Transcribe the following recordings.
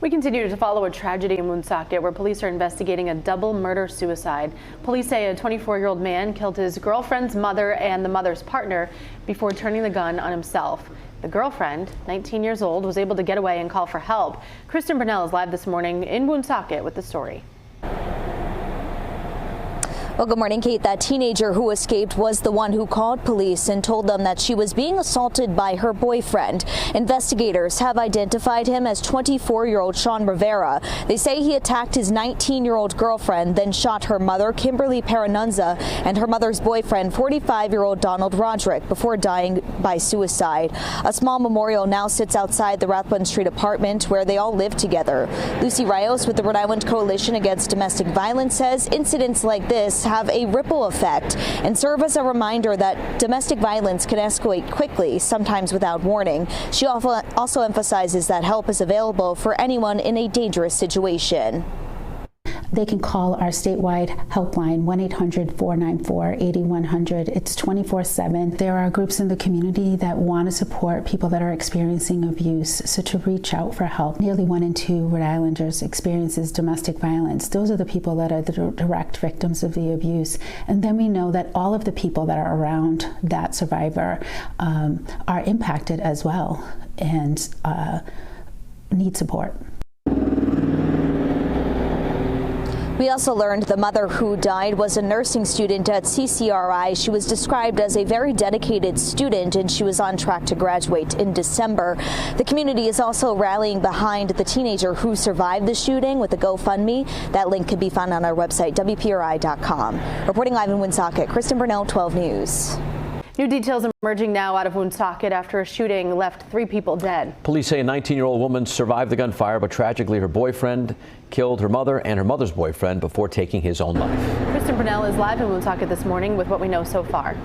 We continue to follow a tragedy in Woonsocket where police are investigating a double murder-suicide. Police say a 24-year-old man killed his girlfriend's mother and the mother's partner before turning the gun on himself. The girlfriend, 19 years old, was able to get away and call for help. Kristen Burnell is live this morning in Woonsocket with the story. Well, good morning, Kate. That teenager who escaped was the one who called police and told them that she was being assaulted by her boyfriend. Investigators have identified him as 24-year-old Sean Rivera. They say he attacked his 19-year-old girlfriend, then shot her mother, Kimberly Peranunza, and her mother's boyfriend, 45-year-old Donald Roderick, before dying by suicide. A small memorial now sits outside the Rathbun Street apartment where they all live together. Lucy Rios with the Rhode Island Coalition Against Domestic Violence says incidents like this have a ripple effect and serve as a reminder that domestic violence can escalate quickly, sometimes without warning. She also emphasizes that help is available for anyone in a dangerous situation. They can call our statewide helpline, 1-800-494-8100. It's 24/7. There are groups in the community that want to support people that are experiencing abuse, so to reach out for help. Nearly 1 in 2 Rhode Islanders experiences domestic violence. Those are the people that are the direct victims of the abuse. And then we know that all of the people that are around that survivor are impacted as well and need support. We also learned the mother who died was a nursing student at CCRI. She was described as a very dedicated student, and she was on track to graduate in December. The community is also rallying behind the teenager who survived the shooting with a GoFundMe. That link can be found on our website, WPRI.com. Reporting live in Woonsocket, Kristen Burnell, 12 News. New details emerging now out of Woonsocket after a shooting left 3 people dead. Police say a 19-year-old woman survived the gunfire, but tragically her boyfriend killed her mother and her mother's boyfriend before taking his own life. Kristen Burnell is live in Woonsocket this morning with what we know so far.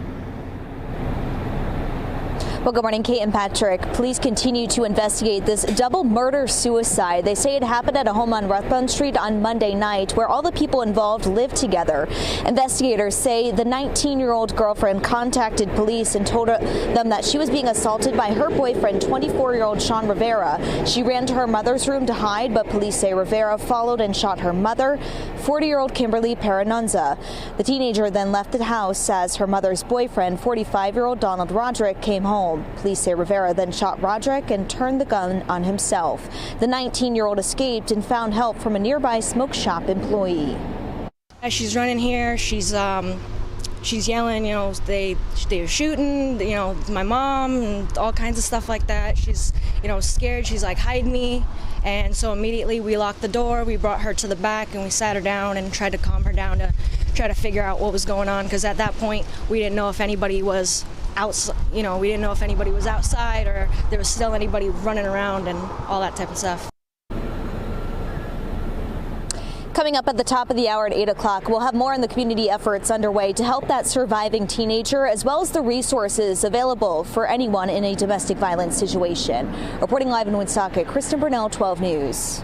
Well, good morning, Kate and Patrick. Police continue to investigate this double murder-suicide. They say it happened at a home on Rathbun Street on Monday night where all the people involved lived together. Investigators say the 19-year-old girlfriend contacted police and told them that she was being assaulted by her boyfriend, 24-year-old Sean Rivera. She ran to her mother's room to hide, but police say Rivera followed and shot her mother, 40-year-old Kimberly Peranunza. The teenager then left the house as her mother's boyfriend, 45-year-old Donald Roderick, came home. Police say Rivera then shot Roderick and turned the gun on himself. The 19-year-old escaped and found help from a nearby smoke shop employee. She's running here. She's yelling, you know, they were shooting, you know, my mom and all kinds of stuff like that. She's, you know, scared. She's like, hide me. And so immediately we locked the door. We brought her to the back and we sat her down and tried to calm her down to try to figure out what was going on, because at that point we didn't know if anybody was outside, you know, we didn't know if anybody was outside or there was still anybody running around and all that type of stuff. Coming up at the top of the hour at 8 o'clock, we'll have more on the community efforts underway to help that surviving teenager, as well as the resources available for anyone in a domestic violence situation. Reporting live in Woonsocket, Kristen Burnell, 12 News.